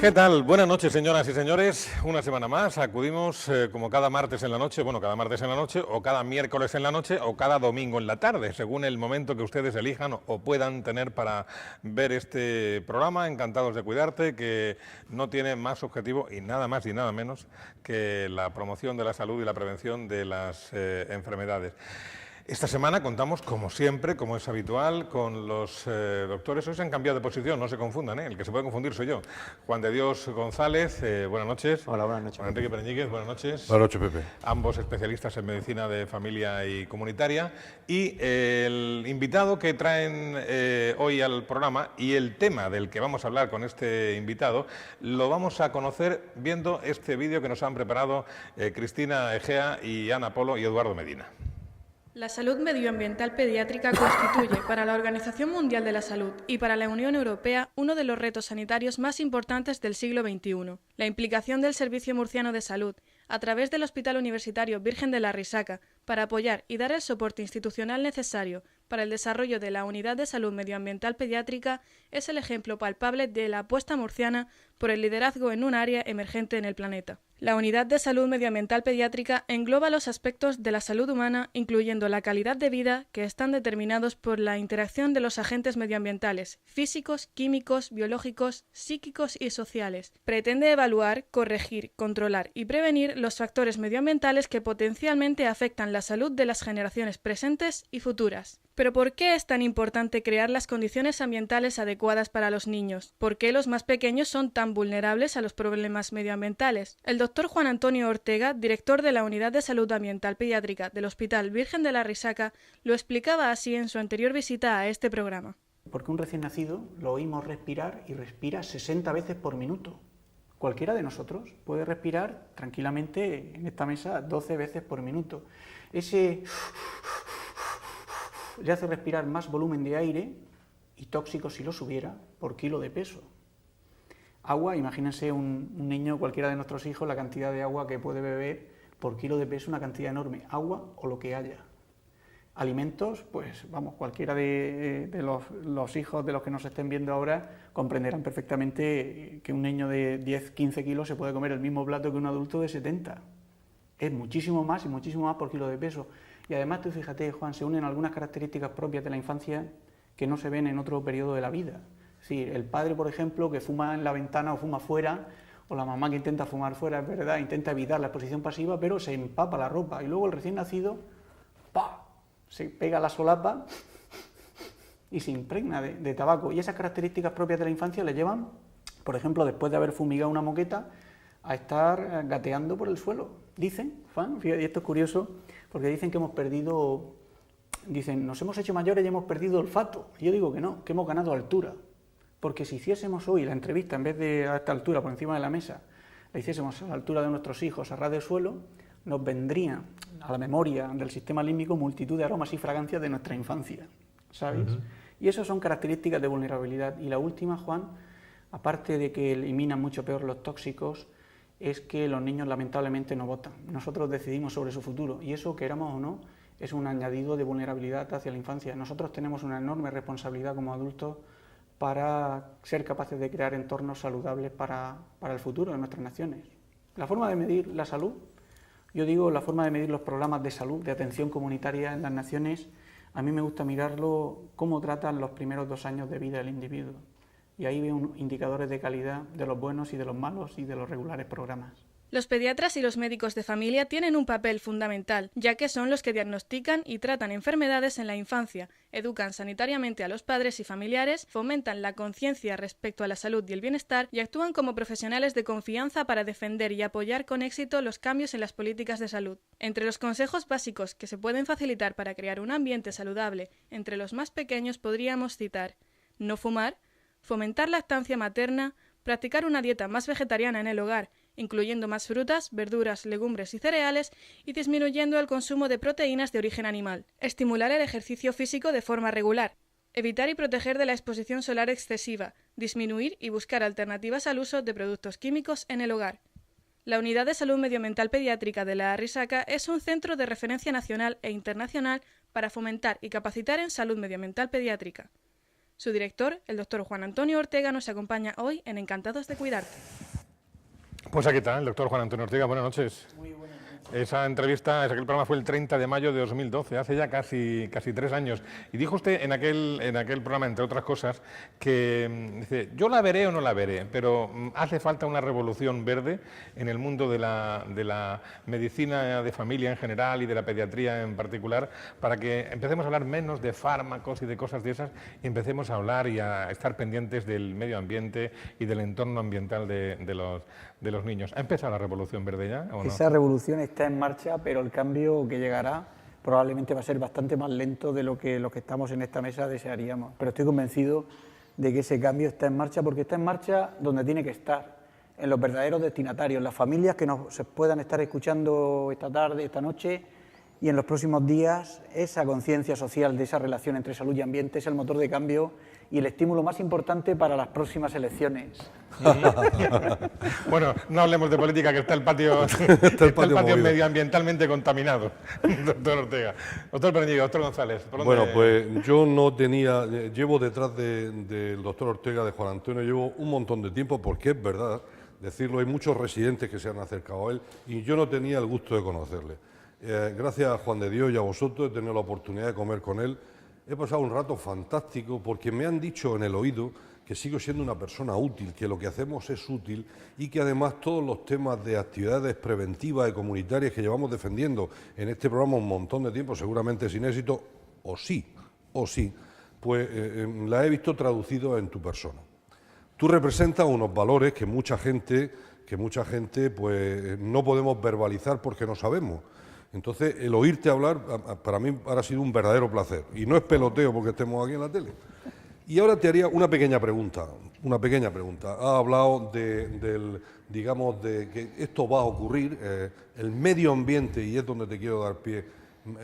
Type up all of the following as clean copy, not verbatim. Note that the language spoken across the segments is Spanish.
¿Qué tal? Buenas noches, señoras y señores. Una semana más acudimos como cada martes en la noche, o cada miércoles en la noche o cada domingo en la tarde, según el momento que ustedes elijan o puedan tener para ver este programa, Encantados de Cuidarte, que no tiene más objetivo y nada más y nada menos que la promoción de la salud y la prevención de las enfermedades. Esta semana contamos, como siempre, como es habitual, con los doctores. Hoy se han cambiado de posición, no se confundan, el que se puede confundir soy yo. Juan de Dios González, buenas noches. Hola, buenas noches. Juan Enrique Pereñíquez, buenas noches. Buenas noches, Pepe. Ambos especialistas en medicina de familia y comunitaria. Y el invitado que traen hoy al programa y el tema del que vamos a hablar con este invitado, lo vamos a conocer viendo este vídeo que nos han preparado Cristina Egea y Ana Polo y Eduardo Medina. La salud medioambiental pediátrica constituye para la Organización Mundial de la Salud y para la Unión Europea uno de los retos sanitarios más importantes del siglo XXI. La implicación del Servicio Murciano de Salud, a través del Hospital Universitario Virgen de la Risaca, para apoyar y dar el soporte institucional necesario para el desarrollo de la Unidad de Salud Medioambiental Pediátrica, es el ejemplo palpable de la apuesta murciana por el liderazgo en un área emergente en el planeta. La Unidad de Salud Medioambiental Pediátrica engloba los aspectos de la salud humana, incluyendo la calidad de vida, que están determinados por la interacción de los agentes medioambientales, físicos, químicos, biológicos, psíquicos y sociales. Pretende evaluar, corregir, controlar y prevenir los factores medioambientales que potencialmente afectan la salud de las generaciones presentes y futuras. Pero ¿por qué es tan importante crear las condiciones ambientales adecuadas para los niños? ¿Por qué los más pequeños son tan vulnerables a los problemas medioambientales? El doctor Juan Antonio Ortega, director de la Unidad de Salud Ambiental Pediátrica del Hospital Virgen de la Risaca, lo explicaba así en su anterior visita a este programa. Porque un recién nacido lo oímos respirar y respira 60 veces por minuto. Cualquiera de nosotros puede respirar tranquilamente en esta mesa 12 veces por minuto. Ese le hace respirar más volumen de aire y tóxico si lo subiera por kilo de peso. Agua, imagínense un niño, cualquiera de nuestros hijos, la cantidad de agua que puede beber por kilo de peso, una cantidad enorme. Agua o lo que haya. Alimentos, pues vamos, cualquiera de los hijos de los que nos estén viendo ahora comprenderán perfectamente que un niño de 10, 15 kilos se puede comer el mismo plato que un adulto de 70. Es muchísimo más y muchísimo más por kilo de peso. Y además, tú fíjate, Juan, se unen algunas características propias de la infancia que no se ven en otro periodo de la vida. Es decir, el padre, por ejemplo, que fuma en la ventana o fuma fuera, o la mamá que intenta fumar fuera, es verdad, intenta evitar la exposición pasiva, pero se empapa la ropa. Y luego el recién nacido, ¡pah!, se pega la solapa y se impregna de tabaco. Y esas características propias de la infancia le llevan, por ejemplo, después de haber fumigado una moqueta, a estar gateando por el suelo. Dicen, Juan, fíjate, y esto es curioso, porque dicen que hemos perdido, dicen, nos hemos hecho mayores y hemos perdido olfato. Y yo digo que no, que hemos ganado altura. Porque si hiciésemos hoy la entrevista, en vez de a esta altura, por encima de la mesa, la hiciésemos a la altura de nuestros hijos, a ras de suelo, nos vendría a la memoria del sistema límbico multitud de aromas y fragancias de nuestra infancia, ¿sabes? Y eso son características de vulnerabilidad. Y la última, Juan, aparte de que eliminan mucho peor los tóxicos, es que los niños lamentablemente no votan. Nosotros decidimos sobre su futuro y eso, queramos o no, es un añadido de vulnerabilidad hacia la infancia. Nosotros tenemos una enorme responsabilidad como adultos para ser capaces de crear entornos saludables para el futuro de nuestras naciones. La forma de medir la salud, yo digo la forma de medir los programas de salud, de atención comunitaria en las naciones, a mí me gusta mirarlo cómo tratan los primeros 2 años de vida del individuo. Y ahí veo indicadores de calidad de los buenos y de los malos y de los regulares programas. Los pediatras y los médicos de familia tienen un papel fundamental, ya que son los que diagnostican y tratan enfermedades en la infancia, educan sanitariamente a los padres y familiares, fomentan la conciencia respecto a la salud y el bienestar y actúan como profesionales de confianza para defender y apoyar con éxito los cambios en las políticas de salud. Entre los consejos básicos que se pueden facilitar para crear un ambiente saludable entre los más pequeños podríamos citar: no fumar, fomentar lactancia materna, practicar una dieta más vegetariana en el hogar, incluyendo más frutas, verduras, legumbres y cereales, y disminuyendo el consumo de proteínas de origen animal. Estimular el ejercicio físico de forma regular. Evitar y proteger de la exposición solar excesiva. Disminuir y buscar alternativas al uso de productos químicos en el hogar. La Unidad de Salud Medioambiental Pediátrica de la Risaca es un centro de referencia nacional e internacional para fomentar y capacitar en salud medioambiental pediátrica. Su director, el doctor Juan Antonio Ortega, nos acompaña hoy en Encantados de Cuidarte. Pues aquí está el doctor Juan Antonio Ortega. Buenas noches. Muy buenas noches. Esa entrevista, aquel programa fue el 30 de mayo de 2012, hace ya casi 3 años. Y dijo usted en aquel programa, entre otras cosas, que dice, yo la veré o no la veré, pero hace falta una revolución verde en el mundo de la medicina de familia en general y de la pediatría en particular, para que empecemos a hablar menos de fármacos y de cosas de esas y empecemos a hablar y a estar pendientes del medio ambiente y del entorno ambiental de los niños. ¿Ha empezado la revolución verde ya o no? Esa revolución está en marcha, pero el cambio que llegará probablemente va a ser bastante más lento de lo que los que estamos en esta mesa desearíamos. Pero estoy convencido de que ese cambio está en marcha, porque está en marcha donde tiene que estar, en los verdaderos destinatarios, las familias que nos puedan estar escuchando esta tarde, esta noche y en los próximos días. Esa conciencia social de esa relación entre salud y ambiente es el motor de cambio y el estímulo más importante para las próximas elecciones. Bueno, no hablemos de política, que está el patio, medioambientalmente contaminado, doctor Ortega. Doctor Pereñigue, doctor González. Bueno, pues yo no tenía, llevo detrás del doctor Ortega, de Juan Antonio, llevo un montón de tiempo, porque es verdad decirlo, hay muchos residentes que se han acercado a él y yo no tenía el gusto de conocerle. Gracias a Juan de Dios y a vosotros he tenido la oportunidad de comer con él. He pasado un rato fantástico porque me han dicho en el oído que sigo siendo una persona útil, que lo que hacemos es útil y que además todos los temas de actividades preventivas y comunitarias que llevamos defendiendo en este programa un montón de tiempo, seguramente sin éxito, o sí, pues la he visto traducido en tu persona. Tú representas unos valores que mucha gente pues no podemos verbalizar porque no sabemos. Entonces, el oírte hablar, para mí ha sido un verdadero placer. Y no es peloteo porque estemos aquí en la tele. Y ahora te haría una pequeña pregunta. Has hablado digamos, de que esto va a ocurrir, el medio ambiente, y es donde te quiero dar pie,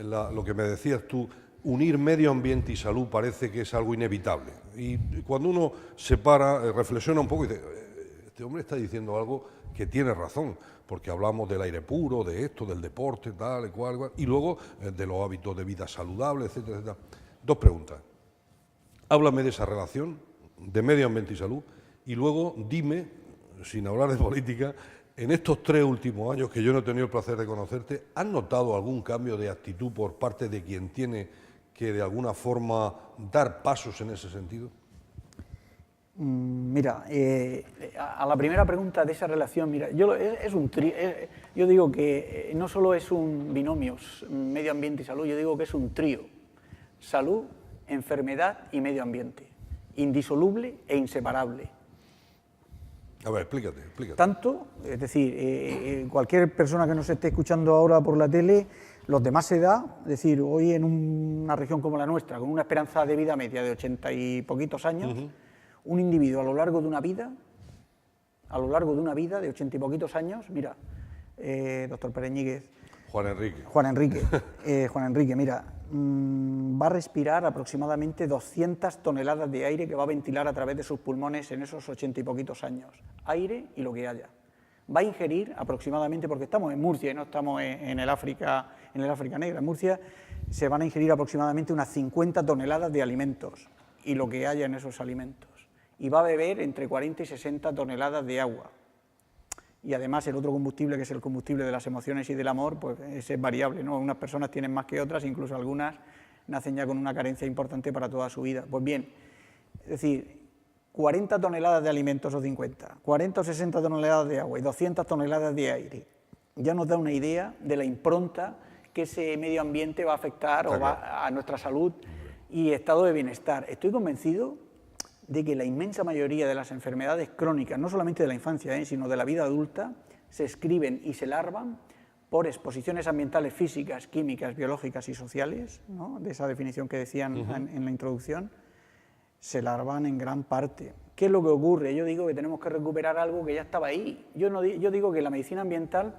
lo que me decías tú, unir medio ambiente y salud parece que es algo inevitable. Y cuando uno se para, reflexiona un poco y dice, este hombre está diciendo algo que tiene razón, porque hablamos del aire puro, de esto, del deporte, tal y cual, y luego de los hábitos de vida saludables, etcétera, etcétera. Dos preguntas. Háblame de esa relación de medio ambiente y salud, y luego dime, sin hablar de política, en estos 3 últimos años que yo no he tenido el placer de conocerte, ¿has notado algún cambio de actitud por parte de quien tiene que de alguna forma dar pasos en ese sentido? Mira, a la primera pregunta de esa relación, mira, yo digo que no solo es un binomio, medio ambiente y salud, yo digo que es un trío, salud, enfermedad y medio ambiente, indisoluble e inseparable. A ver, explícate. Tanto, es decir, cualquier persona que nos esté escuchando ahora por la tele, los de más edad, es decir, hoy en una región como la nuestra, con una esperanza de vida media de 80 y poquitos años, un individuo a lo largo de una vida de 80 y poquitos años, mira, doctor Pereñíguez. Juan Enrique, mira, va a respirar aproximadamente 200 toneladas de aire que va a ventilar a través de sus pulmones en esos 80 y poquitos años. Aire y lo que haya. Va a ingerir aproximadamente, porque estamos en Murcia y no estamos en el África negra, en Murcia se van a ingerir aproximadamente unas 50 toneladas de alimentos y lo que haya en esos alimentos. Y va a beber entre 40 y 60 toneladas de agua. Y además el otro combustible, que es el combustible de las emociones y del amor, pues ese es variable, ¿no? Unas personas tienen más que otras, incluso algunas nacen ya con una carencia importante para toda su vida. Pues bien, es decir, 40 toneladas de alimentos o 50, 40 o 60 toneladas de agua y 200 toneladas de aire, ya nos da una idea de la impronta que ese medio ambiente va a afectar o va a nuestra salud y estado de bienestar. Estoy convencido de que la inmensa mayoría de las enfermedades crónicas, no solamente de la infancia, sino de la vida adulta, se escriben y se larvan por exposiciones ambientales físicas, químicas, biológicas y sociales, ¿no? De esa definición que decían en la introducción, se larvan en gran parte. ¿Qué es lo que ocurre? Yo digo que tenemos que recuperar algo que ya estaba ahí. Yo digo que la medicina ambiental,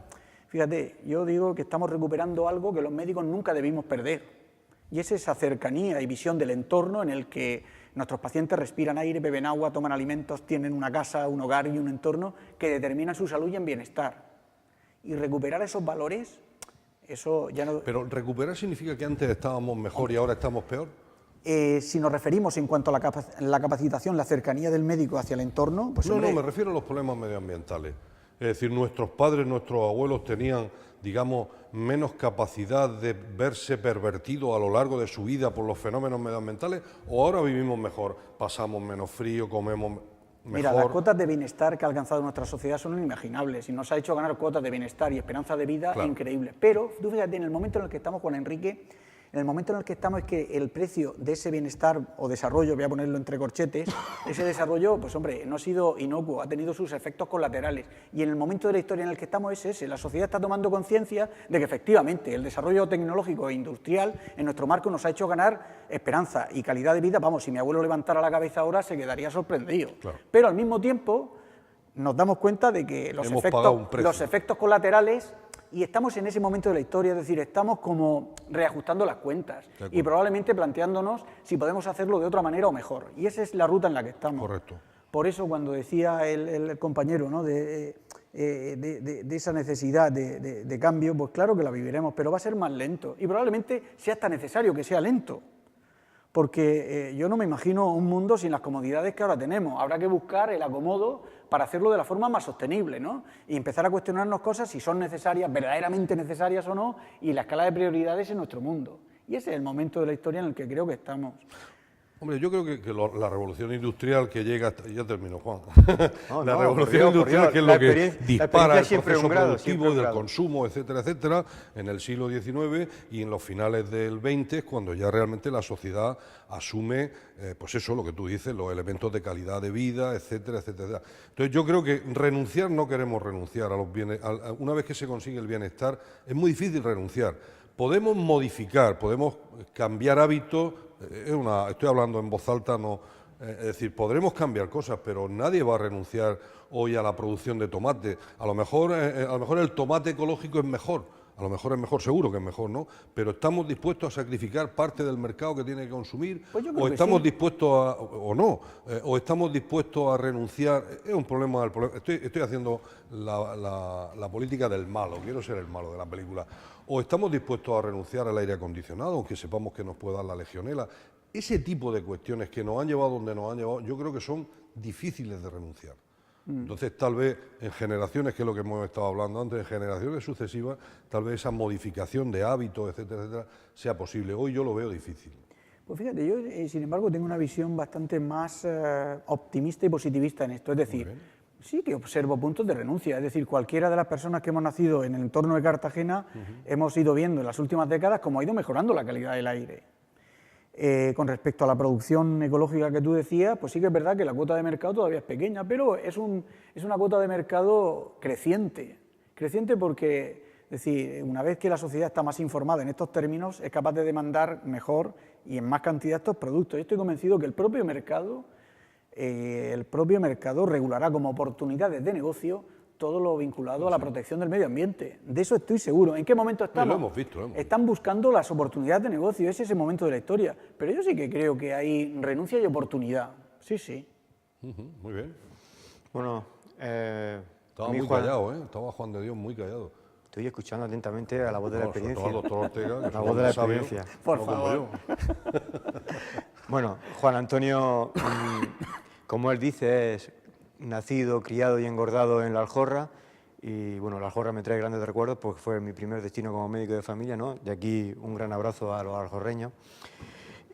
fíjate, yo digo que estamos recuperando algo que los médicos nunca debimos perder, y es esa cercanía y visión del entorno en el que nuestros pacientes respiran aire, beben agua, toman alimentos, tienen una casa, un hogar y un entorno que determina su salud y en bienestar. Y recuperar esos valores, eso ya no... Pero recuperar significa que antes estábamos mejor y ahora estamos peor. Si nos referimos en cuanto a la capacitación, la cercanía del médico hacia el entorno, pues hombre, No, me refiero a los problemas medioambientales. Es decir, nuestros padres, nuestros abuelos tenían, digamos, menos capacidad de verse pervertidos a lo largo de su vida por los fenómenos medioambientales, o ahora vivimos mejor, pasamos menos frío, comemos mejor. Mira, las cuotas de bienestar que ha alcanzado nuestra sociedad son inimaginables y nos ha hecho ganar cuotas de bienestar y esperanza de vida increíbles. Pero, tú fíjate, en el momento en el que estamos, Juan Enrique, en el momento en el que estamos es que el precio de ese bienestar o desarrollo, voy a ponerlo entre corchetes, ese desarrollo, pues hombre, no ha sido inocuo, ha tenido sus efectos colaterales. Y en el momento de la historia en el que estamos es ese, la sociedad está tomando conciencia de que efectivamente el desarrollo tecnológico e industrial en nuestro marco nos ha hecho ganar esperanza y calidad de vida. Vamos, si mi abuelo levantara la cabeza ahora se quedaría sorprendido. Claro. Pero al mismo tiempo nos damos cuenta de que los efectos colaterales, y estamos en ese momento de la historia, es decir, estamos como reajustando las cuentas y probablemente planteándonos si podemos hacerlo de otra manera o mejor. Y esa es la ruta en la que estamos. Correcto. Por eso cuando decía el compañero, ¿no?, de esa necesidad de cambio, pues claro que la viviremos, pero va a ser más lento y probablemente sea hasta necesario que sea lento. Porque yo no me imagino un mundo sin las comodidades que ahora tenemos. Habrá que buscar el acomodo para hacerlo de la forma más sostenible, ¿no? Y empezar a cuestionarnos cosas si son necesarias, verdaderamente necesarias o no, y la escala de prioridades en nuestro mundo. Y ese es el momento de la historia en el que creo que estamos. Hombre, yo creo que la revolución industrial que llega hasta... Ya termino, Juan. La revolución industrial, que es lo que dispara el proceso productivo del grado. consumo, etcétera, etcétera, en el siglo XIX y en los finales del XX, cuando ya realmente la sociedad asume, pues eso, lo que tú dices, los elementos de calidad de vida, etcétera, etcétera. Entonces yo creo que renunciar, no queremos renunciar a los bienes. Una vez que se consigue el bienestar, es muy difícil renunciar. Podemos modificar, podemos cambiar hábitos. Estoy hablando en voz alta, no, es decir, podremos cambiar cosas, pero nadie va a renunciar hoy a la producción de tomate. A lo mejor el tomate ecológico es mejor, a lo mejor es mejor, seguro que es mejor, ¿no? Pero estamos dispuestos a sacrificar parte del mercado que tiene que consumir, o estamos dispuestos a, o no, o estamos dispuestos a renunciar. Es un problema del problema. Estoy haciendo la política del malo, quiero ser el malo de la película. O estamos dispuestos a renunciar al aire acondicionado, aunque sepamos que nos puede dar la legionela. Ese tipo de cuestiones que nos han llevado donde nos han llevado, yo creo que son difíciles de renunciar. Entonces, tal vez en generaciones, que es lo que hemos estado hablando antes, en generaciones sucesivas, tal vez esa modificación de hábitos, etcétera, etcétera, sea posible. Hoy yo lo veo difícil. Pues fíjate, yo sin embargo tengo una visión bastante más optimista y positivista en esto. Es decir, sí que observo puntos de renuncia. Es decir, cualquiera de las personas que hemos nacido en el entorno de Cartagena hemos ido viendo en las últimas décadas cómo ha ido mejorando la calidad del aire. Con respecto a la producción ecológica que tú decías, pues sí que es verdad que la cuota de mercado todavía es pequeña, pero es una cuota de mercado creciente. Creciente porque, es decir, una vez que la sociedad está más informada en estos términos, es capaz de demandar mejor y en más cantidad estos productos. Yo estoy convencido que el propio mercado regulará como oportunidades de negocio todo lo vinculado a la protección del medio ambiente. De eso estoy seguro. ¿En qué momento estamos? Lo hemos visto. Están buscando las oportunidades de negocio, ese es el momento de la historia. Pero yo sí que creo que hay renuncia y oportunidad. Sí, sí. Muy bien. Bueno, estaba muy callado, ¿eh? Estaba Juan de Dios muy callado. Estoy escuchando atentamente a la voz de la experiencia. Al doctor Ortega, la voz de la experiencia. Por favor. Bueno, Juan Antonio, como él dice, es nacido, criado y engordado en La Aljorra, y bueno, La Aljorra me trae grandes recuerdos porque fue mi primer destino como médico de familia, ¿no? De aquí un gran abrazo a los aljorreños.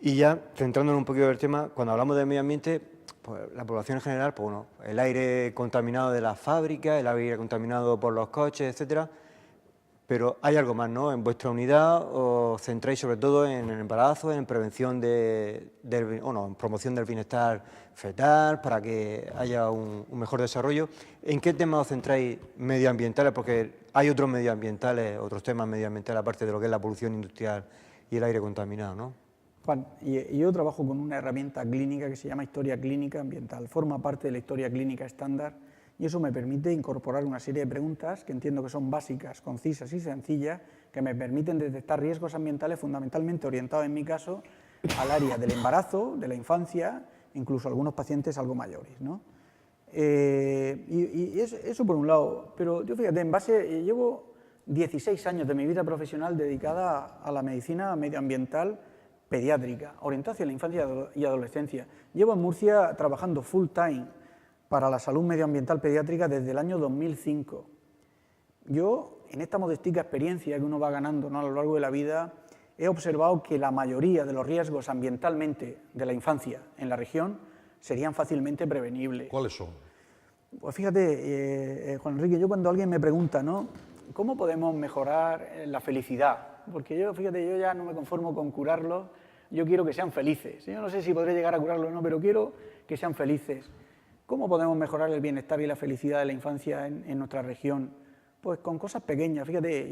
Y ya, centrándonos un poquito del tema, cuando hablamos de medio ambiente, pues la población en general, pues bueno, el aire contaminado de las fábricas, el aire contaminado por los coches, etcétera. Pero hay algo más, ¿no? En vuestra unidad os centráis sobre todo en el embarazo, en prevención en promoción del bienestar fetal, para que haya un mejor desarrollo. ¿En qué temas os centráis medioambientales? Porque hay otros temas medioambientales, aparte de lo que es la polución industrial y el aire contaminado, ¿no? Juan, yo trabajo con una herramienta clínica que se llama Historia Clínica Ambiental. Forma parte de la historia clínica estándar y eso me permite incorporar una serie de preguntas que entiendo que son básicas, concisas y sencillas, que me permiten detectar riesgos ambientales fundamentalmente orientados, en mi caso, al área del embarazo, de la infancia, incluso algunos pacientes algo mayores, ¿no? Eso por un lado, pero yo fíjate, llevo 16 años de mi vida profesional dedicada a la medicina medioambiental pediátrica, orientada hacia la infancia y adolescencia. Llevo en Murcia trabajando full time para la salud medioambiental pediátrica desde el año 2005. Yo, en esta modestica experiencia que uno va ganando, ¿no?, a lo largo de la vida, he observado que la mayoría de los riesgos ambientalmente de la infancia en la región serían fácilmente prevenibles. ¿Cuáles son? Pues fíjate, Juan Enrique, yo cuando alguien me pregunta, ¿no?, ¿cómo podemos mejorar la felicidad? Porque yo, fíjate, yo ya no me conformo con curarlos, yo quiero que sean felices. Yo no sé si podré llegar a curarlos o no, pero quiero que sean felices. ¿Cómo podemos mejorar el bienestar y la felicidad de la infancia en nuestra región? Pues con cosas pequeñas. Fíjate,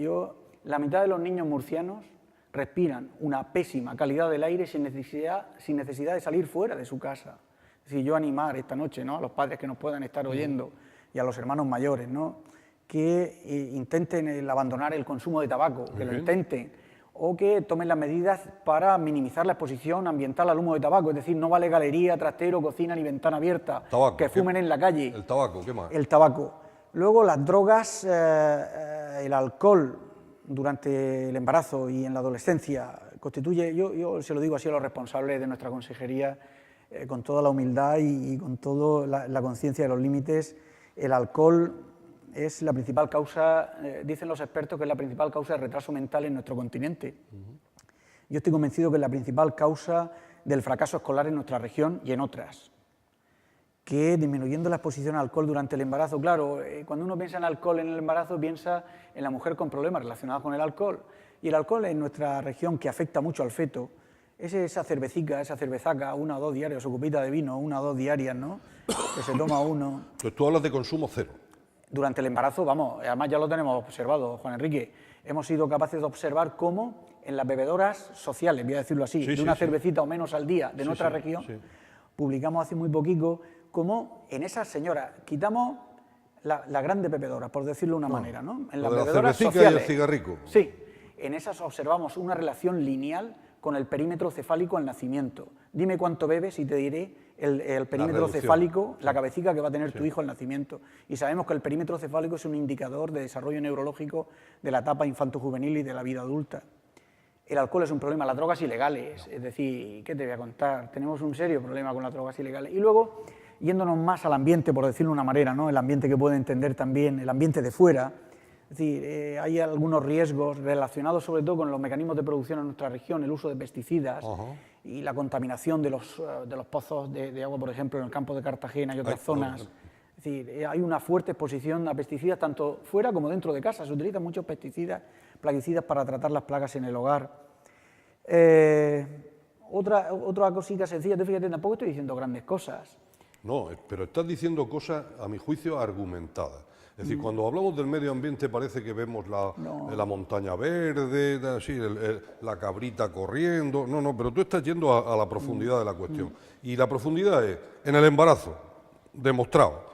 la mitad de los niños murcianos respiran una pésima calidad del aire sin necesidad de salir fuera de su casa. Es decir, yo animar esta noche, ¿no?, a los padres que nos puedan estar oyendo y a los hermanos mayores, ¿no?, que intenten abandonar el consumo de tabaco, que lo intenten, o que tomen las medidas para minimizar la exposición ambiental al humo de tabaco. Es decir, no vale galería, trastero, cocina ni ventana abierta, Tabaco, que fumen en la calle. El tabaco, ¿qué más? El tabaco. Luego las drogas, el alcohol durante el embarazo y en la adolescencia constituye, yo se lo digo así a los responsables de nuestra consejería, con toda la humildad y con toda la conciencia de los límites, el alcohol es la principal causa, dicen los expertos que es la principal causa de retraso mental en nuestro continente. Yo estoy convencido que es la principal causa del fracaso escolar en nuestra región y en otras. Que disminuyendo la exposición al alcohol durante el embarazo, claro, cuando uno piensa en alcohol en el embarazo, piensa en la mujer con problemas relacionados con el alcohol. Y el alcohol en nuestra región, que afecta mucho al feto, es esa cervecica, esa cervezaca, 1 o 2 diarias, su copita de vino, 1 o 2 diarias, ¿no?, que se toma uno. Pues tú hablas de consumo cero. Durante el embarazo, vamos, además ya lo tenemos observado, Juan Enrique, hemos sido capaces de observar cómo en las bebedoras sociales, voy a decirlo así, de una cervecita o menos al día de nuestra región, publicamos hace muy poquito cómo en esas señoras quitamos las grandes bebedoras, por decirlo de una manera, ¿no? En las bebedoras sociales, y el cigarrico. Sí, en esas observamos una relación lineal con el perímetro cefálico al nacimiento. Dime cuánto bebes y te diré el perímetro cefálico, la cabecita que va a tener tu hijo al nacimiento. Y sabemos que el perímetro cefálico es un indicador de desarrollo neurológico de la etapa infanto-juvenil y de la vida adulta. El alcohol es un problema, las drogas ilegales, es decir, ¿qué te voy a contar? Tenemos un serio problema con las drogas ilegales. Y luego, yéndonos más al ambiente, por decirlo de una manera, ¿no?, el ambiente que puede entender también, el ambiente de fuera. Es decir, hay algunos riesgos relacionados sobre todo con los mecanismos de producción en nuestra región, el uso de pesticidas y la contaminación de los pozos de agua, por ejemplo, en el campo de Cartagena y otras zonas. Es decir, hay una fuerte exposición a pesticidas tanto fuera como dentro de casa. Se utilizan muchos pesticidas, plaguicidas para tratar las plagas en el hogar. Otra cosita sencilla, tú fíjate, tampoco estoy diciendo grandes cosas. No, pero estás diciendo cosas, a mi juicio, argumentadas. Es decir, cuando hablamos del medio ambiente parece que vemos la montaña verde, la cabrita corriendo. No, pero tú estás yendo a la profundidad de la cuestión. Y la profundidad es, en el embarazo, demostrado,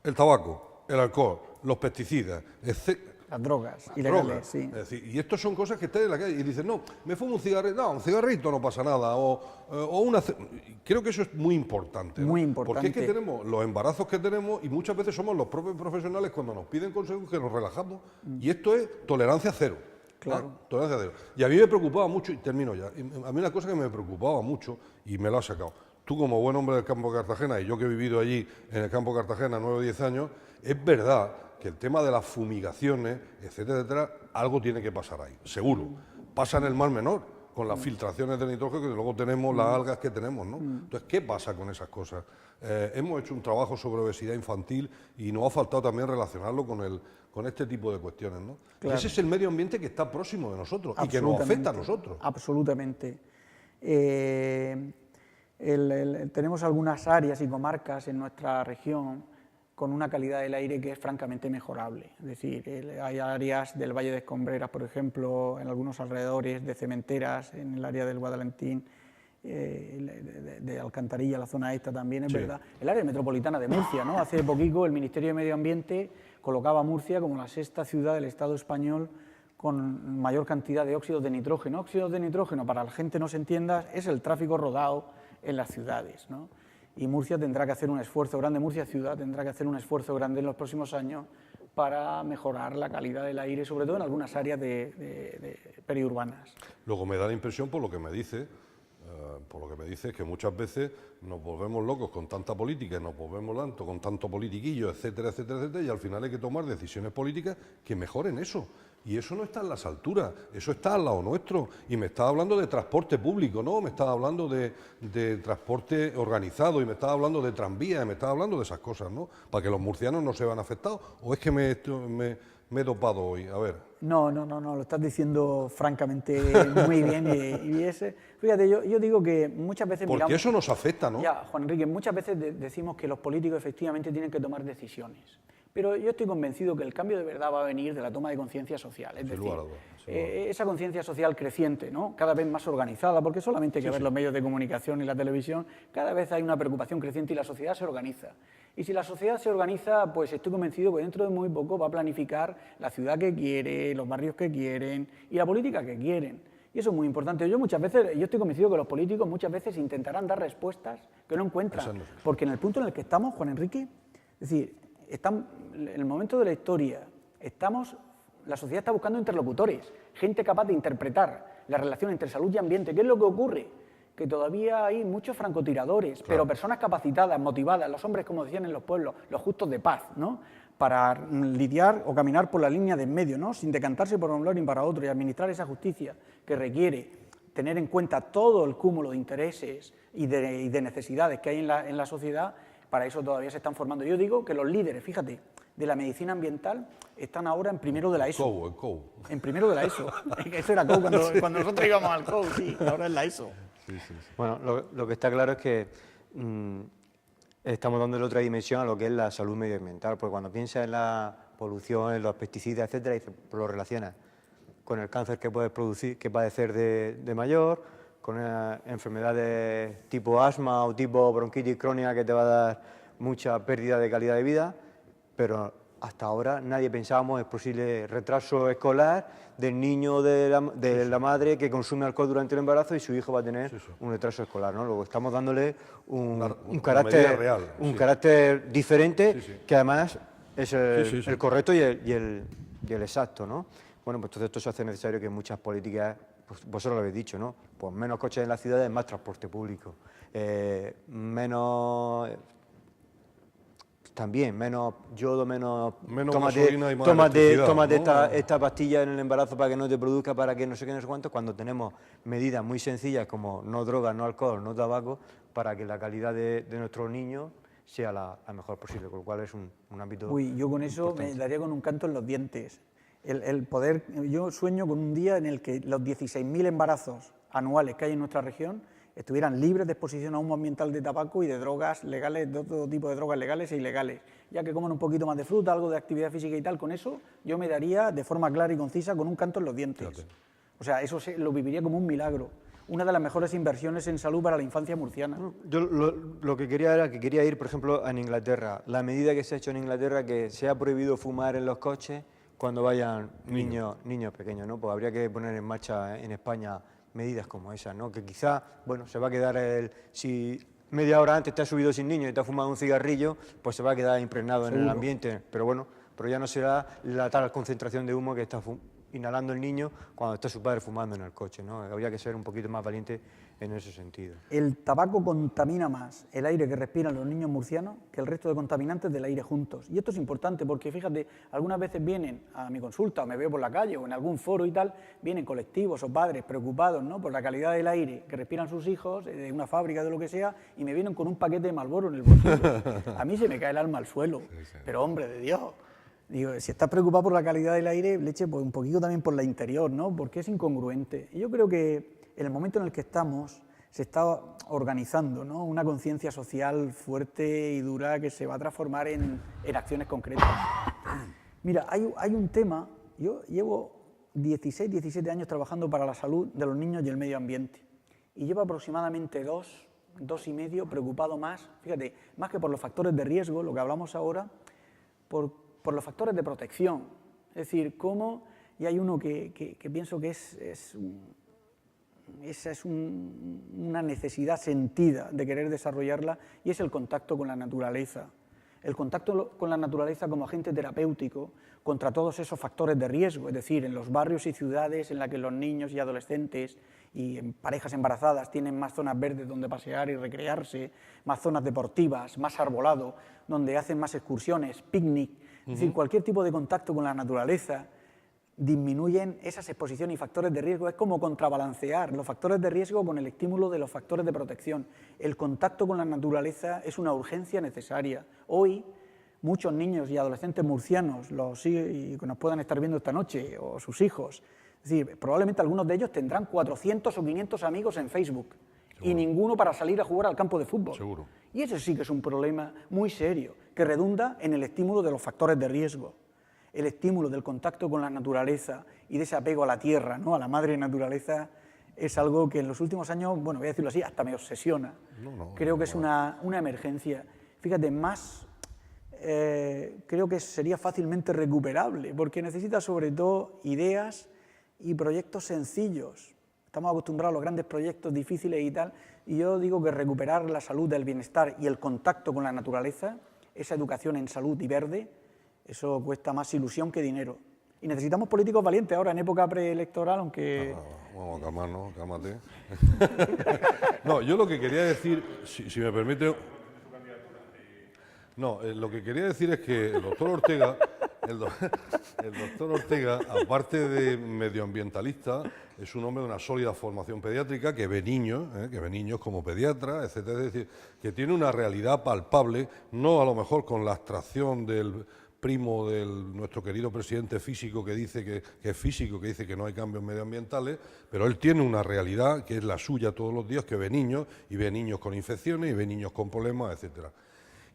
el tabaco, el alcohol, los pesticidas, etc. Las drogas ilegales, sí. Es decir, y esto son cosas que están en la calle y dicen, no, me fumo un cigarrito, no, un cigarrito no pasa nada, creo que eso es muy importante, ¿no? Muy importante. Porque es que tenemos los embarazos que tenemos y muchas veces somos los propios profesionales cuando nos piden consejos que nos relajamos y esto es tolerancia cero. Claro. ¿No? Tolerancia cero. Y a mí me preocupaba mucho, y termino ya, a mí una cosa que me preocupaba mucho y me lo has sacado, tú como buen hombre del campo de Cartagena y yo que he vivido allí en el campo de Cartagena 9 o 10 años, es verdad que el tema de las fumigaciones, etcétera, etcétera, algo tiene que pasar ahí, seguro. Pasa en el Mar Menor, con las filtraciones de nitrógeno, que luego tenemos las algas que tenemos, ¿no? Entonces, ¿qué pasa con esas cosas? Hemos hecho un trabajo sobre obesidad infantil y nos ha faltado también relacionarlo con este tipo de cuestiones, ¿no? Claro. Y ese es el medio ambiente que está próximo de nosotros y que nos afecta a nosotros. Absolutamente. Tenemos algunas áreas y comarcas en nuestra región con una calidad del aire que es francamente mejorable. Es decir, hay áreas del Valle de Escombreras, por ejemplo, en algunos alrededores de Cementeras, en el área del Guadalentín, de Alcantarilla, la zona esta también, es verdad. El área metropolitana de Murcia, ¿no? Hace poquito el Ministerio de Medio Ambiente colocaba a Murcia como la 6ª ciudad del Estado español con mayor cantidad de óxidos de nitrógeno. Óxidos de nitrógeno, para la gente no se entienda, es el tráfico rodado en las ciudades, ¿no? Y Murcia tendrá que hacer un esfuerzo grande, Murcia ciudad tendrá que hacer un esfuerzo grande en los próximos años para mejorar la calidad del aire, sobre todo en algunas áreas periurbanas. Luego me da la impresión, por lo que me dice, por lo que me dices, que muchas veces nos volvemos locos con tanta política, nos volvemos lentos con tanto politiquillo, etcétera, etcétera, etcétera, y al final hay que tomar decisiones políticas que mejoren eso. Y eso no está en las alturas, eso está al lado nuestro. Y me estás hablando de transporte público, ¿no? Me estás hablando de transporte organizado, y me estás hablando de tranvías, me estás hablando de esas cosas, ¿no? Para que los murcianos no se vean afectados. ¿O es que me he dopado hoy? A ver. No, lo estás diciendo francamente muy bien fíjate, yo digo que muchas veces Porque eso nos afecta, ¿no? Ya, Juan Enrique, muchas veces decimos que los políticos efectivamente tienen que tomar decisiones, pero yo estoy convencido que el cambio de verdad va a venir de la toma de conciencia social, es decir, esa conciencia social creciente, ¿no? Cada vez más organizada, porque solamente hay que ver los medios de comunicación y la televisión, cada vez hay una preocupación creciente y la sociedad se organiza. Y si la sociedad se organiza, pues estoy convencido que dentro de muy poco va a planificar la ciudad que quiere, los barrios que quieren y la política que quieren. Y eso es muy importante. Yo estoy convencido que los políticos muchas veces intentarán dar respuestas que no encuentran. Porque en el punto en el que estamos, Juan Enrique, es decir, en el momento de la historia, la sociedad está buscando interlocutores, gente capaz de interpretar la relación entre salud y ambiente. ¿Qué es lo que ocurre? Que todavía hay muchos francotiradores, claro, pero personas capacitadas, motivadas, los hombres, como decían en los pueblos, los justos de paz, ¿no? Para lidiar o caminar por la línea de en medio, ¿no? Sin decantarse por un lado ni para otro, y administrar esa justicia que requiere tener en cuenta todo el cúmulo de intereses y de necesidades que hay en la sociedad. Para eso todavía se están formando. Yo digo que los líderes, fíjate, de la medicina ambiental están ahora en primero de la ESO. El COU. En primero de la ESO. Eso era COU cuando nosotros íbamos al COU, sí, ahora es la ESO. Sí. Bueno, lo que está claro es que estamos dándole otra dimensión a lo que es la salud medioambiental, porque cuando piensas en la polución, en los pesticidas, etcétera, lo relacionas con el cáncer que puedes producir, que padecer de mayor, con enfermedades tipo asma o tipo bronquitis crónica que te va a dar mucha pérdida de calidad de vida, pero hasta ahora nadie pensábamos en posible retraso escolar del niño o de la madre que consume alcohol durante el embarazo y su hijo va a tener un retraso escolar, ¿no? Luego estamos dándole un carácter real, carácter diferente, que además es el correcto y el exacto, ¿no? Bueno, pues entonces esto se hace necesario que muchas políticas, pues vosotros lo habéis dicho, ¿no? Pues menos coches en las ciudades, más transporte público, menos yodo, menos gasolina y más tómate esta pastilla en el embarazo para que no te produzca, para que no sé qué, no sé cuánto, cuando tenemos medidas muy sencillas como no drogas, no alcohol, no tabaco, para que la calidad de nuestros niños sea la mejor posible, con lo cual es un ámbito. Uy, yo con eso me daría con un canto en los dientes. Yo sueño con un día en el que los 16.000 embarazos anuales que hay en nuestra región estuvieran libres de exposición a humo ambiental de tabaco y de drogas legales, de todo tipo de drogas legales e ilegales, ya que coman un poquito más de fruta, algo de actividad física y tal. Con eso yo me daría de forma clara y concisa con un canto en los dientes. Fíjate. O sea, eso lo viviría como un milagro. Una de las mejores inversiones en salud para la infancia murciana. Yo lo que quería era que quería ir, por ejemplo, en Inglaterra. La medida que se ha hecho en Inglaterra, que se ha prohibido fumar en los coches cuando vayan niños pequeños, ¿no? Pues habría que poner en marcha en España medidas como esas, ¿no? Que quizá, bueno, se va a quedar si media hora antes te has subido sin niño y te has fumado un cigarrillo, pues se va a quedar impregnado en el ambiente, pero bueno, ya no será la tal concentración de humo que está inhalando el niño cuando está su padre fumando en el coche, ¿no? Habría que ser un poquito más valiente en ese sentido. El tabaco contamina más el aire que respiran los niños murcianos que el resto de contaminantes del aire juntos. Y esto es importante porque, fíjate, algunas veces vienen a mi consulta o me veo por la calle o en algún foro y tal, vienen colectivos o padres preocupados, ¿no?, por la calidad del aire que respiran sus hijos, de una fábrica, de lo que sea, y me vienen con un paquete de Marlboro en el bolsillo. A mí se me cae el alma al suelo, pero hombre de Dios. Digo, si estás preocupado por la calidad del aire, leche, pues un poquito también por la interior, ¿no? Porque es incongruente. Y yo creo que en el momento en el que estamos se está organizando, ¿no?, una conciencia social fuerte y dura que se va a transformar en acciones concretas. Mira, hay un tema, yo llevo 16, 17 años trabajando para la salud de los niños y el medio ambiente. Y llevo aproximadamente dos y medio preocupado más, fíjate, más que por los factores de riesgo, lo que hablamos ahora, por los factores de protección. Es decir, cómo, y hay uno que pienso que esa es una necesidad sentida de querer desarrollarla, y es el contacto con la naturaleza. el contacto con la naturaleza como agente terapéutico contra todos esos factores de riesgo, es decir, en los barrios y ciudades en las que los niños y adolescentes y en parejas embarazadas tienen más zonas verdes donde pasear y recrearse, más zonas deportivas, más arbolado, donde hacen más excursiones, picnic, es decir, cualquier tipo de contacto con la naturaleza disminuyen esas exposiciones y factores de riesgo. Es como contrabalancear los factores de riesgo con el estímulo de los factores de protección. El contacto con la naturaleza es una urgencia necesaria. Hoy, muchos niños y adolescentes murcianos, y que nos puedan estar viendo esta noche, o sus hijos, es decir, probablemente algunos de ellos tendrán 400 o 500 amigos en Facebook. Seguro. Y ninguno para salir a jugar al campo de fútbol. Seguro. Y ese sí que es un problema muy serio, que redunda en el estímulo de los factores de riesgo. El estímulo del contacto con la naturaleza y de ese apego a la tierra, ¿no?, a la madre naturaleza, es algo que en los últimos años, bueno, voy a decirlo así, hasta me obsesiona. Creo que es una emergencia. Fíjate, creo que sería fácilmente recuperable, porque necesita sobre todo ideas y proyectos sencillos. Estamos acostumbrados a los grandes proyectos difíciles y tal, y yo digo que recuperar la salud, el bienestar y el contacto con la naturaleza, esa educación en salud y verde, eso cuesta más ilusión que dinero. Y necesitamos políticos valientes ahora, en época preelectoral, aunque... Vamos a calmarnos, cálmate. No, yo lo que quería decir, si me permite... No, lo que quería decir es que el doctor Ortega, aparte de medioambientalista, es un hombre de una sólida formación pediátrica que ve niños como pediatra, etcétera. Es decir, que tiene una realidad palpable, no a lo mejor con la abstracción del primo de nuestro querido presidente físico que dice que es físico, que dice que no hay cambios medioambientales, pero él tiene una realidad que es la suya todos los días, que ve niños, y ve niños con infecciones, y ve niños con problemas, etcétera.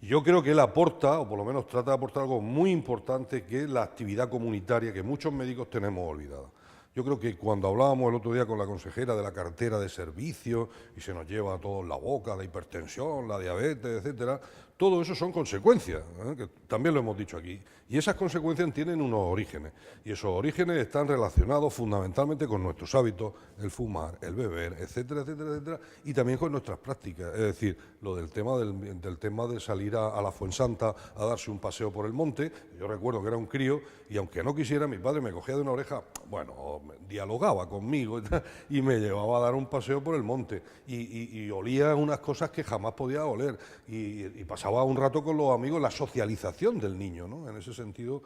Y yo creo que él aporta, o por lo menos trata de aportar algo muy importante, que es la actividad comunitaria que muchos médicos tenemos olvidada. Yo creo que cuando hablábamos el otro día con la consejera de la cartera de servicios y se nos lleva a todos la boca, la hipertensión, la diabetes, etcétera, todo eso son consecuencias, que también lo hemos dicho aquí. Y esas consecuencias tienen unos orígenes. Y esos orígenes están relacionados fundamentalmente con nuestros hábitos, el fumar, el beber, etcétera, etcétera, etcétera, y también con nuestras prácticas. Es decir, lo del tema de salir a la Fuensanta a darse un paseo por el monte. Yo recuerdo que era un crío y aunque no quisiera, mi padre me cogía de una oreja, bueno, dialogaba conmigo y me llevaba a dar un paseo por el monte. Y olía unas cosas que jamás podía oler. Y pasaba un rato con los amigos, la socialización del niño, ¿no? En ese sentido,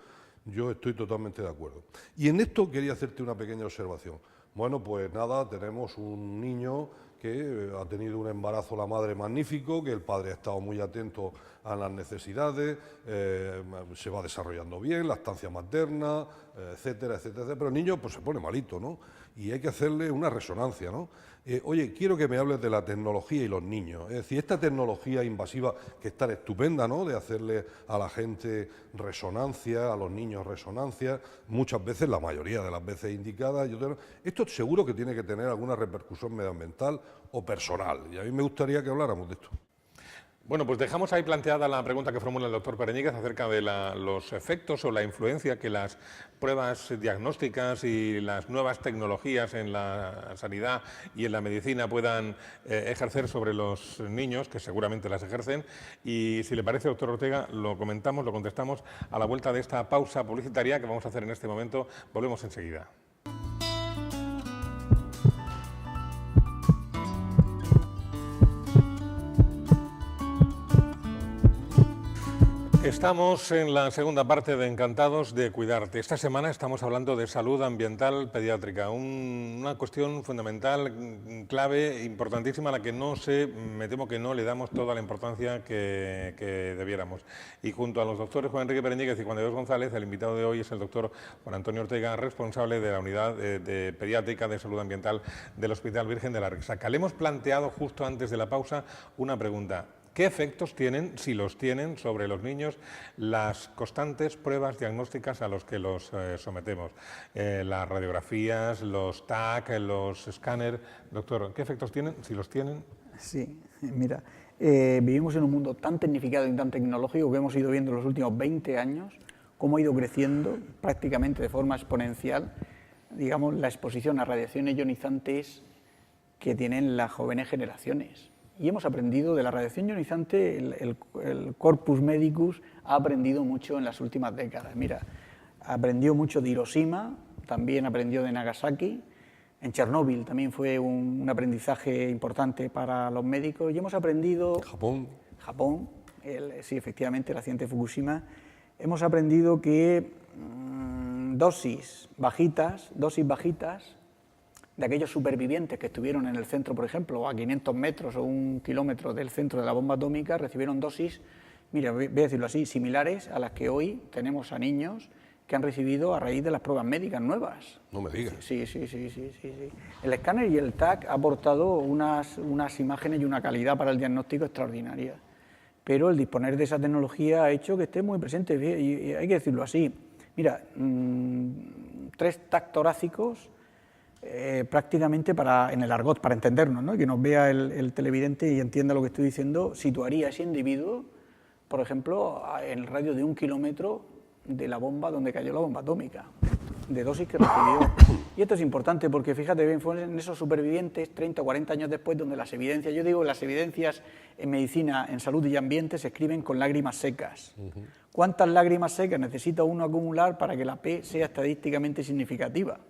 yo estoy totalmente de acuerdo. Y en esto quería hacerte una pequeña observación. Bueno, pues nada, tenemos un niño que ha tenido un embarazo la madre magnífico, que el padre ha estado muy atento a las necesidades, se va desarrollando bien, lactancia materna, etcétera, etcétera, etcétera, pero el niño pues se pone malito, ¿no? Y hay que hacerle una resonancia, ¿no? Oye, quiero que me hables de la tecnología y los niños. Es decir, esta tecnología invasiva que es tan estupenda, ¿no?, de hacerle a la gente resonancia, a los niños resonancia, muchas veces, la mayoría de las veces indicadas. Esto seguro que tiene que tener alguna repercusión medioambiental o personal, y a mí me gustaría que habláramos de esto. Bueno, pues dejamos ahí planteada la pregunta que formula el doctor Pereñíguez acerca de los efectos o la influencia que las pruebas diagnósticas y las nuevas tecnologías en la sanidad y en la medicina puedan ejercer sobre los niños, que seguramente las ejercen. Y si le parece, doctor Ortega, lo comentamos, lo contestamos a la vuelta de esta pausa publicitaria que vamos a hacer en este momento. Volvemos enseguida. Estamos en la segunda parte de Encantados de Cuidarte. Esta semana estamos hablando de salud ambiental pediátrica, una cuestión fundamental, clave, importantísima, a la que me temo que no le damos toda la importancia que debiéramos. Y junto a los doctores Juan Enrique Pereñíguez y Juan de Dios González, el invitado de hoy es el doctor Juan Antonio Ortega, responsable de la unidad de pediátrica de salud ambiental del Hospital Virgen de la Resaca. Le hemos planteado justo antes de la pausa una pregunta. ¿Qué efectos tienen, si los tienen, sobre los niños las constantes pruebas diagnósticas a los que los sometemos? Las radiografías, los TAC, los escáneres. Doctor, ¿qué efectos tienen, si los tienen? Sí, mira, vivimos en un mundo tan tecnificado y tan tecnológico que hemos ido viendo en los últimos 20 años cómo ha ido creciendo prácticamente de forma exponencial, digamos, la exposición a radiaciones ionizantes que tienen las jóvenes generaciones. Y hemos aprendido de la radiación ionizante, el corpus medicus ha aprendido mucho en las últimas décadas. Mira, aprendió mucho de Hiroshima, también aprendió de Nagasaki, en Chernóbil también fue un aprendizaje importante para los médicos, y hemos aprendido... Japón, sí, efectivamente, el accidente de Fukushima. Hemos aprendido que dosis bajitas de aquellos supervivientes que estuvieron en el centro, por ejemplo, a 500 metros o 1 kilómetro del centro de la bomba atómica, recibieron dosis, mira, voy a decirlo así, similares a las que hoy tenemos a niños que han recibido a raíz de las pruebas médicas nuevas. No me digas. Sí. El escáner y el TAC ha aportado unas imágenes y una calidad para el diagnóstico extraordinaria, pero el disponer de esa tecnología ha hecho que esté muy presente, y hay que decirlo así. Mira, 3 TAC torácicos, prácticamente en el argot, para entendernos, ¿no? Que nos vea el televidente y entienda lo que estoy diciendo, situaría a ese individuo, por ejemplo, en el radio de 1 kilómetro de la bomba donde cayó la bomba atómica, de dosis que recibió. Y esto es importante porque, fíjate bien, fueron esos supervivientes 30 o 40 años después donde las evidencias, yo digo, las evidencias en medicina, en salud y ambiente se escriben con lágrimas secas. ¿Cuántas lágrimas secas necesita uno acumular para que la P sea estadísticamente significativa?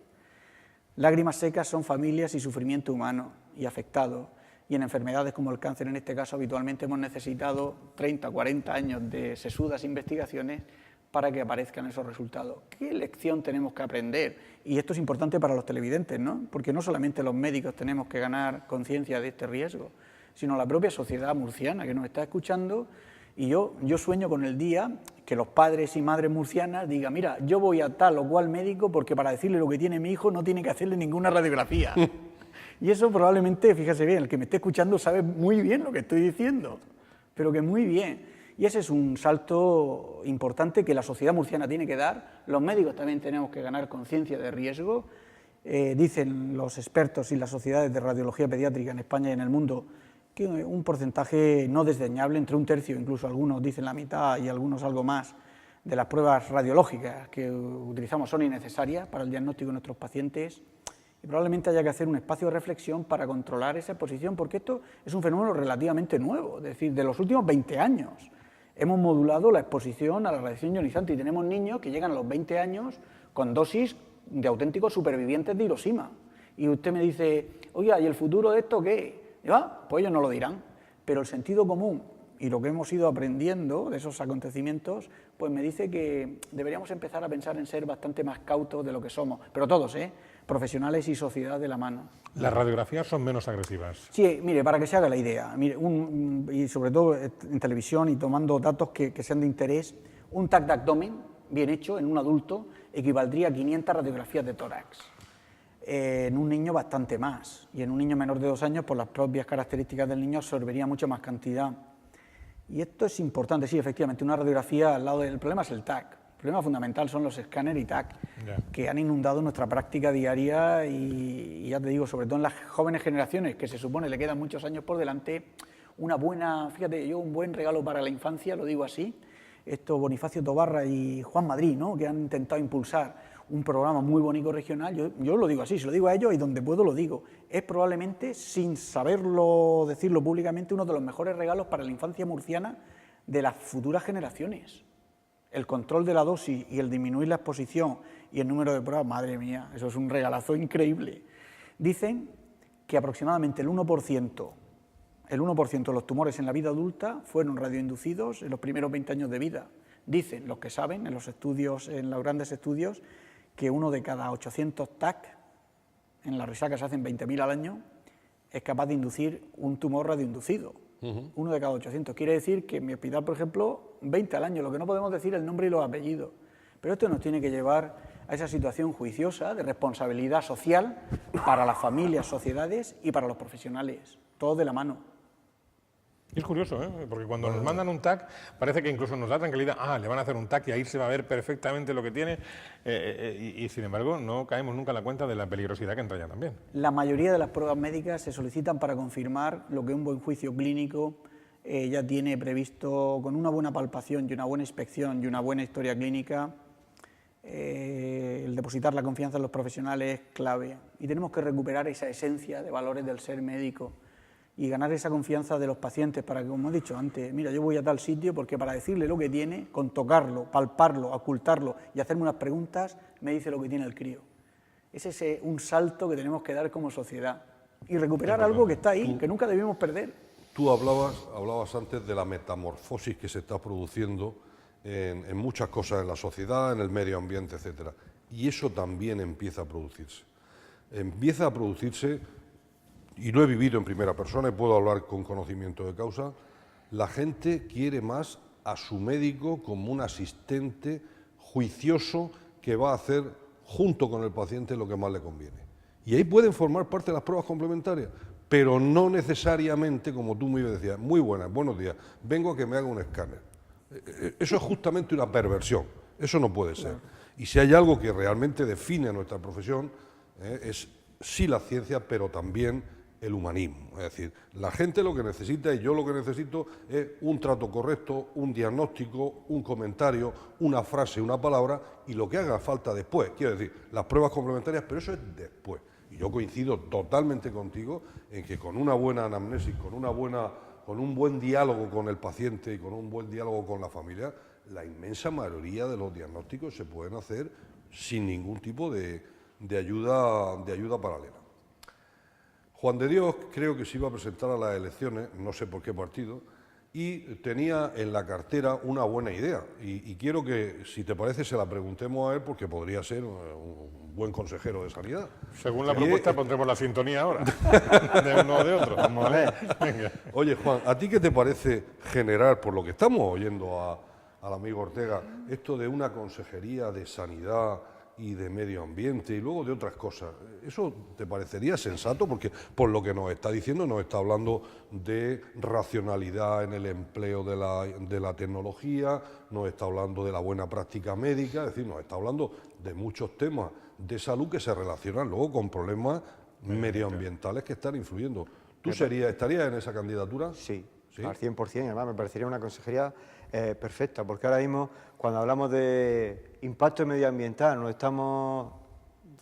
Lágrimas secas son familias y sufrimiento humano y afectados, y en enfermedades como el cáncer, en este caso, habitualmente hemos necesitado 30 o 40 años de sesudas investigaciones para que aparezcan esos resultados. ¿Qué lección tenemos que aprender? Y esto es importante para los televidentes, ¿no? Porque no solamente los médicos tenemos que ganar conciencia de este riesgo, sino la propia sociedad murciana que nos está escuchando. Y yo sueño con el día que los padres y madres murcianas digan, mira, yo voy a tal o cual médico porque para decirle lo que tiene mi hijo no tiene que hacerle ninguna radiografía. Y eso probablemente, fíjese bien, el que me esté escuchando sabe muy bien lo que estoy diciendo, pero que muy bien. Y ese es un salto importante que la sociedad murciana tiene que dar. Los médicos también tenemos que ganar conciencia de riesgo. Dicen los expertos y las sociedades de radiología pediátrica en España y en el mundo que un porcentaje no desdeñable, entre 1/3, incluso algunos dicen la mitad y algunos algo más, de las pruebas radiológicas que utilizamos son innecesarias para el diagnóstico de nuestros pacientes, y probablemente haya que hacer un espacio de reflexión para controlar esa exposición, porque esto es un fenómeno relativamente nuevo, es decir, de los últimos 20 años. Hemos modulado la exposición a la radiación ionizante y tenemos niños que llegan a los 20 años con dosis de auténticos supervivientes de Hiroshima. Y usted me dice, oiga, ¿y el futuro de esto qué? Pues ellos no lo dirán, pero el sentido común y lo que hemos ido aprendiendo de esos acontecimientos, pues me dice que deberíamos empezar a pensar en ser bastante más cautos de lo que somos, pero todos, profesionales y sociedad de la mano. ¿Las radiografías son menos agresivas? Sí, mire, para que se haga la idea, mire, y sobre todo en televisión y tomando datos que sean de interés, un TAC de abdomen bien hecho en un adulto equivaldría a 500 radiografías de tórax. En un niño bastante más, y en un niño menor de 2 años, por las propias características del niño, absorbería mucho más cantidad. Y esto es importante, sí, efectivamente, una radiografía al lado del problema es el TAC. El problema fundamental son los escáneres y TAC, que han inundado nuestra práctica diaria y ya te digo, sobre todo en las jóvenes generaciones, que se supone le quedan muchos años por delante, una buena, fíjate, yo un buen regalo para la infancia, lo digo así, esto Bonifacio Tobarra y Juan Madrid, ¿no?, que han intentado impulsar un programa muy bonito regional, yo lo digo así, se lo digo a ellos y donde puedo lo digo, es probablemente, sin saberlo decirlo públicamente, uno de los mejores regalos para la infancia murciana de las futuras generaciones. El control de la dosis y el disminuir la exposición y el número de pruebas, madre mía, eso es un regalazo increíble. Dicen que aproximadamente el 1% de los tumores en la vida adulta fueron radioinducidos en los primeros 20 años de vida. Dicen los que saben, en los estudios, en los grandes estudios, que 1 de cada 800 TAC, en la resaca se hacen 20.000 al año, es capaz de inducir un tumor radioinducido. 1 de cada 800. Quiere decir que en mi hospital, por ejemplo, 20 al año, lo que no podemos decir es el nombre y los apellidos. Pero esto nos tiene que llevar a esa situación juiciosa de responsabilidad social para las familias, sociedades y para los profesionales, todos de la mano. Es curioso, porque cuando nos mandan un TAC parece que incluso nos da tranquilidad, le van a hacer un TAC y ahí se va a ver perfectamente lo que tiene, y sin embargo no caemos nunca en la cuenta de la peligrosidad que entraña también. La mayoría de las pruebas médicas se solicitan para confirmar lo que un buen juicio clínico ya tiene previsto, con una buena palpación y una buena inspección y una buena historia clínica. El depositar la confianza en los profesionales es clave y tenemos que recuperar esa esencia de valores del ser médico. y ganar esa confianza de los pacientes para que, como he dicho antes, mira, yo voy a tal sitio porque para decirle lo que tiene, con tocarlo, palparlo, ocultarlo y hacerme unas preguntas, me dice lo que tiene el crío. Es ese un salto que tenemos que dar como sociedad y recuperar algo que está ahí, que nunca debimos perder. Tú hablabas antes de la metamorfosis que se está produciendo en muchas cosas en la sociedad, en el medio ambiente, etcétera. Y eso también empieza a producirse. Empieza a producirse, y lo he vivido en primera persona y puedo hablar con conocimiento de causa, la gente quiere más a su médico como un asistente juicioso que va a hacer junto con el paciente lo que más le conviene. Y ahí pueden formar parte de las pruebas complementarias, pero no necesariamente, como tú muy bien decías, muy buenas, buenos días, vengo a que me haga un escáner. Eso es justamente una perversión, eso no puede ser. Y si hay algo que realmente define a nuestra profesión, es sí la ciencia, pero también el humanismo. Es decir, la gente lo que necesita, y yo lo que necesito, es un trato correcto, un diagnóstico, un comentario, una frase, una palabra, y lo que haga falta después. Quiero decir, las pruebas complementarias, pero eso es después. Y yo coincido totalmente contigo en que con una buena anamnesis, con un buen diálogo con el paciente y con un buen diálogo con la familia, la inmensa mayoría de los diagnósticos se pueden hacer sin ningún tipo de ayuda paralela. Juan de Dios creo que se iba a presentar a las elecciones, no sé por qué partido, y tenía en la cartera una buena idea. Y quiero que, si te parece, se la preguntemos a él, porque podría ser un buen consejero de sanidad. Según la propuesta, pondremos la sintonía ahora, de uno o de otro. Vamos a ver. Venga. Oye, Juan, ¿a ti qué te parece generar, por lo que estamos oyendo al amigo Ortega, esto de una consejería de sanidad y de medio ambiente y luego de otras cosas? ¿Eso te parecería sensato? Porque por lo que nos está diciendo, nos está hablando de racionalidad en el empleo de la tecnología, nos está hablando de la buena práctica médica, es decir, nos está hablando de muchos temas de salud que se relacionan luego con problemas medioambientales que están influyendo. ¿Tú estarías en esa candidatura? Sí, ¿Sí? al 100%, además me parecería una consejería perfecta, porque ahora mismo cuando hablamos de impacto medioambiental nos estamos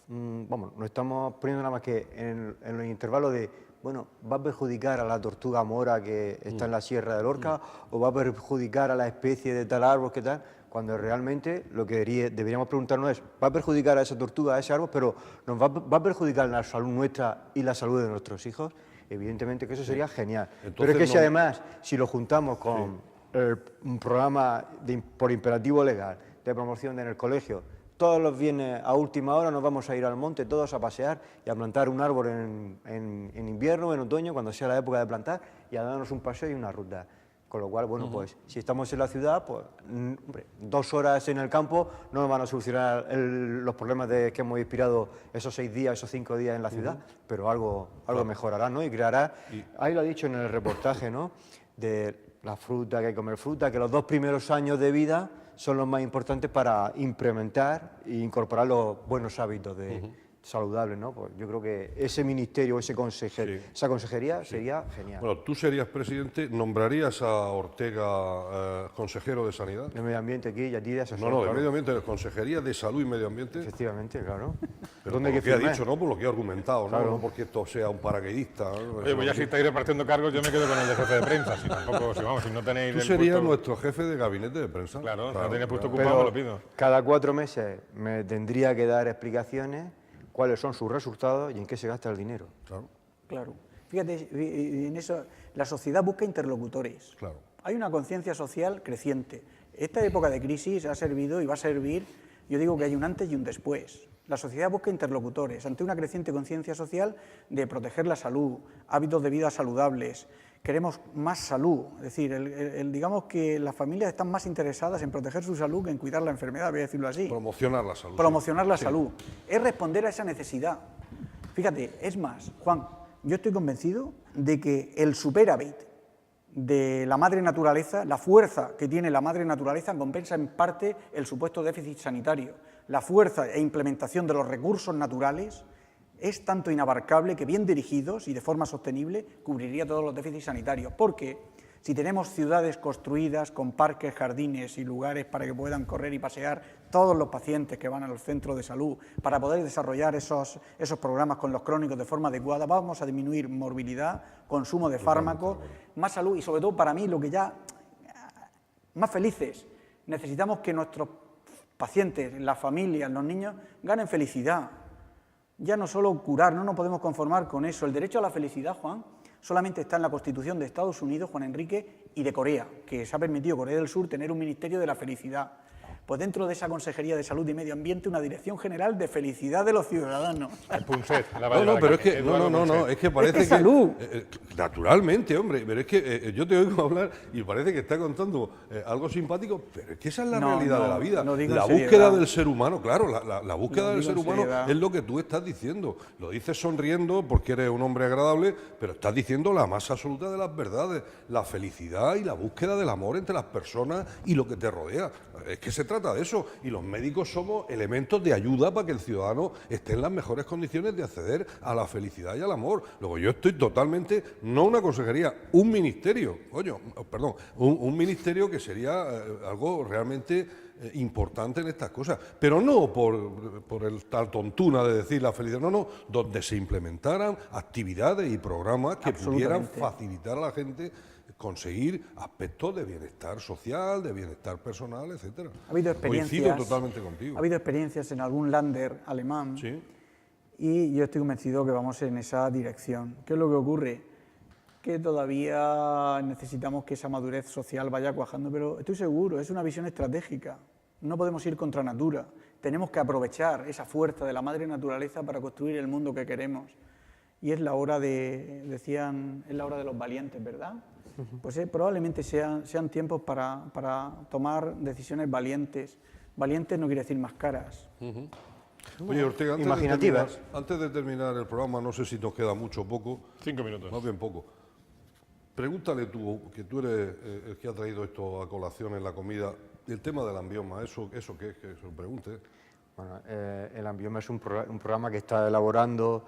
poniendo nada más que en los intervalos de, bueno, ¿va a perjudicar a la tortuga mora que está en la Sierra de Lorca o va a perjudicar a la especie de tal árbol que tal? Cuando realmente lo que deberíamos preguntarnos es, ¿va a perjudicar a esa tortuga, a ese árbol, pero nos va a perjudicar la salud nuestra y la salud de nuestros hijos? Evidentemente que eso sería genial. Entonces, pero es que si además, si lo juntamos con un programa por imperativo legal de promoción en el colegio, todos los viernes a última hora nos vamos a ir al monte todos a pasear y a plantar un árbol en invierno, en otoño, cuando sea la época de plantar, y a darnos un paseo y una ruta. Con lo cual, bueno, pues si estamos en la ciudad, pues hombre, 2 horas en el campo no nos van a solucionar los problemas que hemos inspirado esos 6 días, esos 5 días en la ciudad, pero algo mejorará, ¿no? Y creará, ahí lo ha dicho en el reportaje, ¿no? De la fruta, que hay que comer fruta, que los 2 primeros años de vida son los más importantes para implementar e incorporar los buenos hábitos saludables, ¿no? Pues yo creo que ese ministerio, esa consejería sería genial. Bueno, tú serías presidente, ¿nombrarías a Ortega consejero de Sanidad? De medio ambiente aquí y a ti de asesor. No, de claro. medio ambiente, de Consejería de Salud y Medio Ambiente. Efectivamente, claro. Pero ¿Dónde por hay lo que que ha firmar? dicho, ¿no? Por lo que ha argumentado, ¿no? Claro. No porque esto sea un paracaidista. ¿no? Oye, pues ya si estáis repartiendo cargos, yo me quedo con el de jefe de prensa. Si tampoco, si no tenéis Tú el serías puesto... nuestro jefe de gabinete de prensa. Claro, si no tenéis puesto claro. ocupado, me Pero lo pido. cada 4 meses me tendría que dar explicaciones cuáles son sus resultados y en qué se gasta el dinero. Claro, Claro. Fíjate, en eso la sociedad busca interlocutores. claro. Hay una conciencia social creciente. Esta época de crisis ha servido y va a servir, yo digo que hay un antes y un después. La sociedad busca interlocutores ante una creciente conciencia social de proteger la salud, hábitos de vida saludables. Queremos más salud, es decir, digamos que las familias están más interesadas en proteger su salud que en cuidar la enfermedad, voy a decirlo así. Promocionar la salud. Promocionar la Sí. salud. Es responder a esa necesidad. Fíjate, es más, Juan, yo estoy convencido de que el superávit de la madre naturaleza, la fuerza que tiene la madre naturaleza, compensa en parte el supuesto déficit sanitario. La fuerza e implementación de los recursos naturales es tanto inabarcable que bien dirigidos y de forma sostenible cubriría todos los déficits sanitarios. Porque si tenemos ciudades construidas con parques, jardines y lugares para que puedan correr y pasear todos los pacientes que van a los centros de salud, para poder desarrollar esos programas con los crónicos de forma adecuada, vamos a disminuir morbilidad, consumo de fármacos, más salud y sobre todo para mí lo que ya más felices. Necesitamos que nuestros pacientes, las familias, los niños ganen felicidad. Ya no solo curar, no nos podemos conformar con eso. El derecho a la felicidad, Juan, solamente está en la Constitución de Estados Unidos, Juan Enrique, y de Corea, que se ha permitido Corea del Sur tener un Ministerio de la Felicidad. Pues dentro de esa Consejería de Salud y Medio Ambiente, una Dirección General de Felicidad de los Ciudadanos. El Punset, la No, pero es que, Eduardo Punset. es que parece Es que salud. Naturalmente, hombre, pero es que yo te oigo hablar y parece que está contando algo simpático, pero es que esa es la realidad de la vida. no digo La en búsqueda seriedad. del ser humano, claro, la búsqueda No del digo ser en humano seriedad. es lo que tú estás diciendo. Lo dices sonriendo porque eres un hombre agradable, pero estás diciendo la más absoluta de las verdades, la felicidad y la búsqueda del amor entre las personas y lo que te rodea. Es que se trata de eso. Y los médicos somos elementos de ayuda para que el ciudadano esté en las mejores condiciones de acceder a la felicidad y al amor. Luego yo estoy totalmente, no una consejería, un ministerio, un ministerio que sería algo realmente importante en estas cosas, pero no por el tal tontuna de decir la felicidad, no, donde se implementaran actividades y programas que pudieran facilitar a la gente conseguir aspectos de bienestar social, de bienestar personal, etcétera. Ha habido experiencias, Coincido totalmente contigo. Ha habido experiencias en algún Länder alemán Sí. y yo estoy convencido que vamos en esa dirección. ¿Qué es lo que ocurre? Que todavía necesitamos que esa madurez social vaya cuajando, pero estoy seguro, es una visión estratégica. No podemos ir contra natura. Tenemos que aprovechar esa fuerza de la madre naturaleza para construir el mundo que queremos. Y es la hora es la hora de los valientes, ¿verdad? Pues probablemente sean tiempos para tomar decisiones valientes. Valientes no quiere decir más caras. Oye, Ortega, Imaginativas. antes de terminar el programa, no sé si nos queda mucho o poco, 5 minutos. más bien poco. Pregúntale tú, que tú eres el que ha traído esto a colación en la comida, el tema del ambioma, ¿eso qué es? Que se lo pregunte. Bueno, el Ambioma es un programa que está elaborando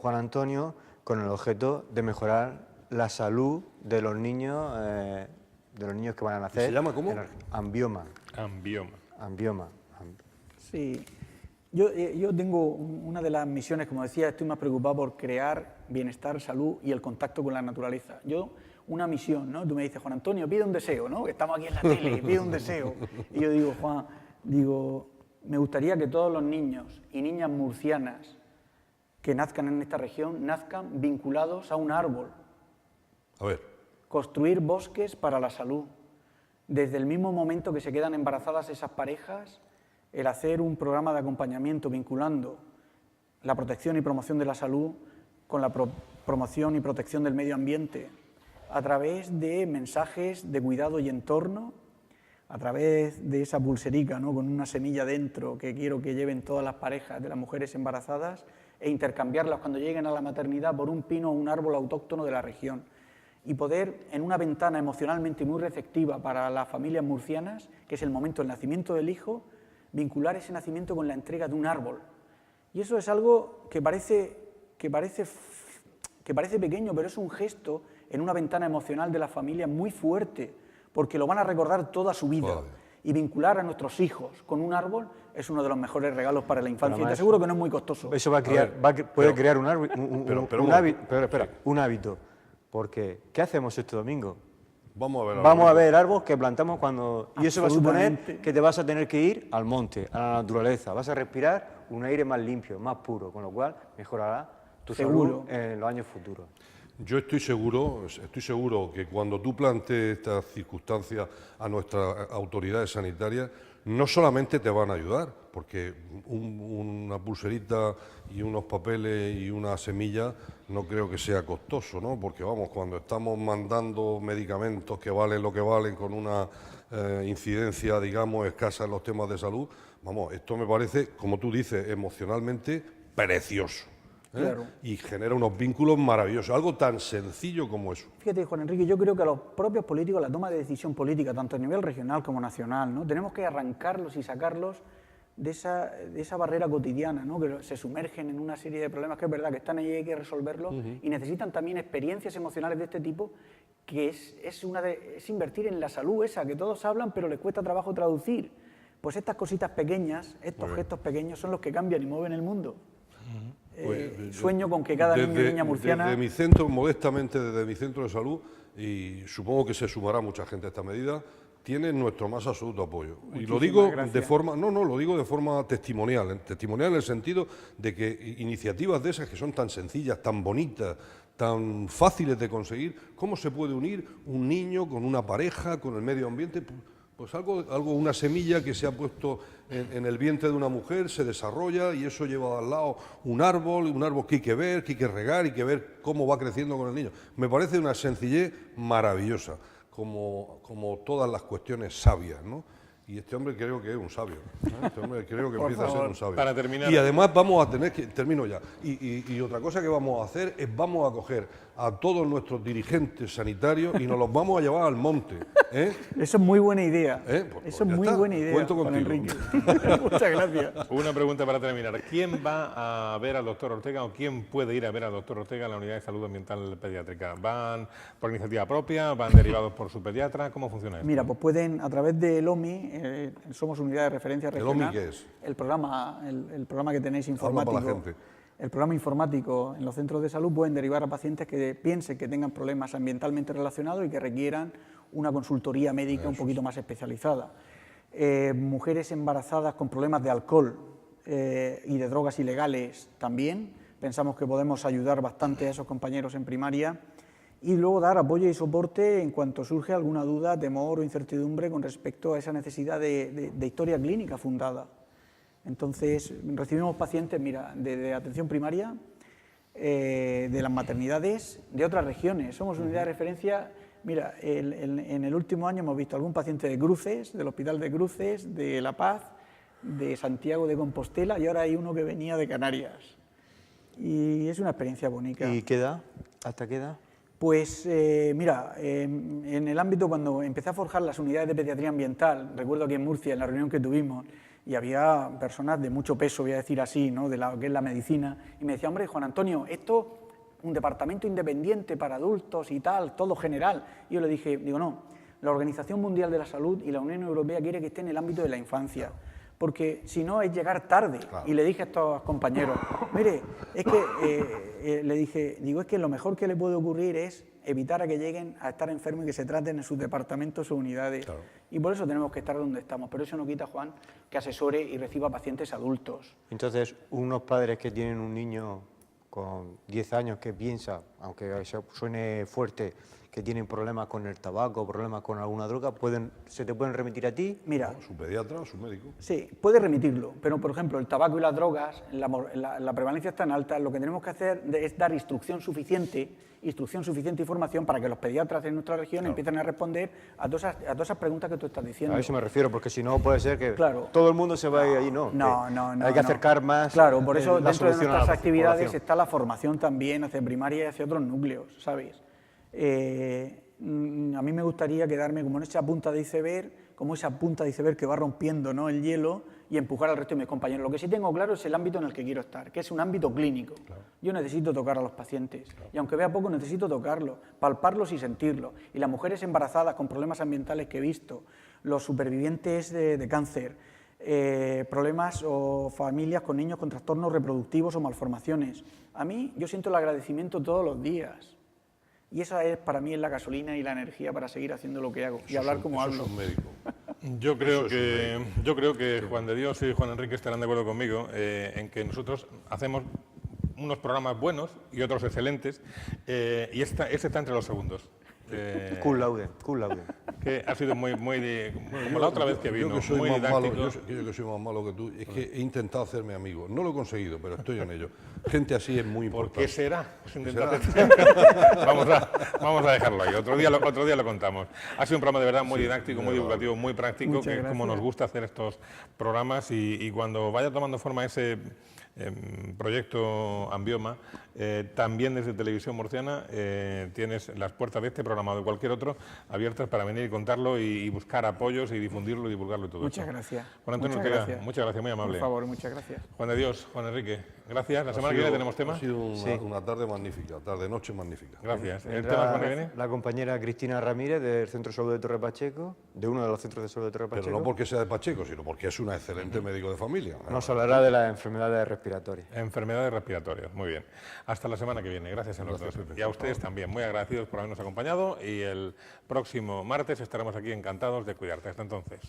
Juan Antonio con el objeto de mejorar la salud de los niños que van a nacer. ¿Se llama cómo? Ambioma. Ambioma. Sí. Yo tengo una de las misiones, como decía, estoy más preocupado por crear bienestar, salud y el contacto con la naturaleza. Una misión, ¿no? Tú me dices, Juan Antonio, pide un deseo, ¿no? Que estamos aquí en la tele, pide un deseo. Y yo digo, Juan, me gustaría que todos los niños y niñas murcianas que nazcan en esta región nazcan vinculados a un árbol. A ver. Construir bosques para la salud. Desde el mismo momento que se quedan embarazadas esas parejas, el hacer un programa de acompañamiento vinculando la protección y promoción de la salud con la promoción y protección del medio ambiente, a través de mensajes de cuidado y entorno, a través de esa pulserica, ¿no?, con una semilla dentro que quiero que lleven todas las parejas de las mujeres embarazadas e intercambiarlas cuando lleguen a la maternidad por un pino o un árbol autóctono de la región. Y poder, en una ventana emocionalmente muy receptiva para las familias murcianas, que es el momento del nacimiento del hijo, vincular ese nacimiento con la entrega de un árbol. Y eso es algo que parece pequeño, pero es un gesto en una ventana emocional de la familia muy fuerte, porque lo van a recordar toda su vida. Joder. Y vincular a nuestros hijos con un árbol es uno de los mejores regalos para la infancia. Y te además, aseguro que no es muy costoso. Eso va a crear, puede crear un hábito. Porque, ¿qué hacemos este domingo? Vamos a ver árboles que plantamos cuando... Y eso va a suponer Absolutamente. que te vas a tener que ir al monte, a la naturaleza. Vas a respirar un aire más limpio, más puro, con lo cual mejorará tu Seguro. salud en los años futuros. Yo estoy seguro que cuando tú plantees estas circunstancias a nuestras autoridades sanitarias, no solamente te van a ayudar, porque una pulserita y unos papeles y una semilla no creo que sea costoso, ¿no? Porque vamos, cuando estamos mandando medicamentos que valen lo que valen con una incidencia, digamos, escasa en los temas de salud, vamos, esto me parece, como tú dices, emocionalmente precioso. Claro. Y genera unos vínculos maravillosos, algo tan sencillo como eso. Fíjate, Juan Enrique, yo creo que a los propios políticos, la toma de decisión política, tanto a nivel regional como nacional, ¿no?, tenemos que arrancarlos y sacarlos de esa barrera cotidiana, ¿no?, que se sumergen en una serie de problemas que es verdad que están ahí y hay que resolverlos, y necesitan también experiencias emocionales de este tipo que es invertir en la salud esa, que todos hablan pero les cuesta trabajo traducir. Pues estas cositas pequeñas, estos gestos pequeños son los que cambian y mueven el mundo. Sueño con que cada niño y niña murciana... Desde mi centro, modestamente desde mi centro de salud, y supongo que se sumará mucha gente a esta medida, tienen nuestro más absoluto apoyo. Y lo digo de forma, lo digo de forma testimonial en el sentido de que iniciativas de esas que son tan sencillas, tan bonitas, tan fáciles de conseguir, ¿cómo se puede unir un niño con una pareja, con el medio ambiente? Pues una semilla que se ha puesto en el vientre de una mujer, se desarrolla y eso lleva al lado un árbol que hay que ver, que hay que regar y que ver cómo va creciendo con el niño. Me parece una sencillez maravillosa, como todas las cuestiones sabias, ¿no? Y este hombre creo que es un sabio, ¿eh? Este hombre creo que empieza a ser un sabio. Para terminar... Y además vamos a tener que... Termino ya. Y otra cosa que vamos a hacer es vamos a coger a todos nuestros dirigentes sanitarios y nos los vamos a llevar al monte. Eso es muy buena idea. Pues eso es ya muy está. buena idea, Cuento Juan contigo. Enrique. Muchas gracias. Una pregunta para terminar. ¿Quién va a ver al doctor Ortega o quién puede ir a ver al doctor Ortega en la Unidad de Salud Ambiental Pediátrica? ¿Van por iniciativa propia? ¿Van derivados por su pediatra? ¿Cómo funciona esto? Mira, pues pueden, a través del OMI, somos unidad de referencia regional. ¿El OMI qué es? El programa que tenéis Habla informático. para la gente. El programa informático en los centros de salud pueden derivar a pacientes que piensen que tengan problemas ambientalmente relacionados y que requieran una consultoría médica un poquito más especializada. Mujeres embarazadas con problemas de alcohol y de drogas ilegales también. Pensamos que podemos ayudar bastante a esos compañeros en primaria y luego dar apoyo y soporte en cuanto surge alguna duda, temor o incertidumbre con respecto a esa necesidad de historia clínica fundada. Entonces, recibimos pacientes, mira, de atención primaria, de las maternidades, de otras regiones. Somos unidad de referencia. Mira, en el último año hemos visto algún paciente de Cruces, del Hospital de Cruces, de La Paz, de Santiago de Compostela y ahora hay uno que venía de Canarias. Y es una experiencia bonita. ¿Y qué edad? ¿Hasta qué edad? Pues mira, en el ámbito cuando empecé a forjar las unidades de pediatría ambiental, recuerdo aquí en Murcia, en la reunión que tuvimos, y había personas de mucho peso, voy a decir así, ¿no?, de lo que es la medicina, y me decía, hombre, Juan Antonio, esto, un departamento independiente para adultos y tal, todo general. Y yo le dije, no, la Organización Mundial de la Salud y la Unión Europea quiere que esté en el ámbito de la infancia, porque si no es llegar tarde. Claro. Y le dije a estos compañeros, mire, es que, le dije, es que lo mejor que le puede ocurrir es evitar a que lleguen a estar enfermos y que se traten en sus departamentos o unidades. Claro. Y por eso tenemos que estar donde estamos. Pero eso no quita, Juan, que asesore y reciba pacientes adultos. Entonces, unos padres que tienen un niño con 10 años que piensa, aunque suene fuerte, que tienen problemas con el tabaco, problemas con alguna droga, ¿se te pueden remitir a ti? Mira, su pediatra o su médico. Sí, puede remitirlo, pero por ejemplo el tabaco y las drogas, la prevalencia es tan alta, lo que tenemos que hacer es dar instrucción suficiente y formación para que los pediatras de nuestra región empiecen a responder a todas esas preguntas que tú estás diciendo. A eso me refiero, porque si no puede ser que claro. todo el mundo se vaya ahí, ¿no? No. Hay que acercar más. Claro, por eso dentro de nuestras actividades población. está la formación también hacia primaria y hacia otros núcleos, ¿sabes? A mí me gustaría quedarme como en esa punta de iceberg, que va rompiendo, ¿no?, el hielo y empujar al resto de mis compañeros. Lo que sí tengo claro es el ámbito en el que quiero estar, que es un ámbito clínico. Claro. Yo necesito tocar a los pacientes, claro, y aunque vea poco necesito tocarlos, palparlos y sentirlos. Y las mujeres embarazadas con problemas ambientales que he visto, los supervivientes de cáncer, problemas o familias con niños con trastornos reproductivos o malformaciones. A mí, yo siento el agradecimiento todos los días. Y esa es, para mí, es la gasolina y la energía para seguir haciendo lo que hago y hablar como hablo. Yo creo que Juan de Dios y Juan Enrique estarán de acuerdo conmigo en que nosotros hacemos unos programas buenos y otros excelentes, y este está entre los segundos. Cum laude. Que ha sido muy como la otra vez que vino, muy didáctico. Yo que soy más malo que tú, es que he intentado hacerme amigo. No lo he conseguido, pero estoy en ello. Gente así es muy importante. ¿Por qué será? Vamos a dejarlo ahí. Otro día lo contamos. Ha sido un programa de verdad muy didáctico, muy divulgativo, muy práctico, que es como nos gusta hacer estos programas, y cuando vaya tomando forma ese proyecto Ambioma, también desde Televisión Murciana tienes las puertas de este programa o de cualquier otro abiertas para venir contarlo y buscar apoyos y difundirlo y divulgarlo y todo Muchas eso. gracias. Juan Antonio Muchas Ortega, gracias. muchas gracias, muy amable. Por favor, muchas gracias. Juan de Dios, Juan Enrique, gracias. La Ha semana que viene sido- tenemos tema. Ha sido una tarde magnífica, tarde-noche magnífica. Gracias. ¿El Vendrá tema la semana que viene? la compañera Cristina Ramírez del Centro de Salud de Torre Pacheco, de uno de los centros de salud de Torre Pacheco. Pero no porque sea de Pacheco, sino porque es una excelente médico de familia. Nos hablará de las enfermedades respiratorias. Enfermedades respiratorias, muy bien. Hasta la semana que viene, gracias a los dos. Pepe. Y a ustedes también, muy agradecidos por habernos acompañado y el próximo martes estaremos aquí encantados de cuidarte. Hasta entonces.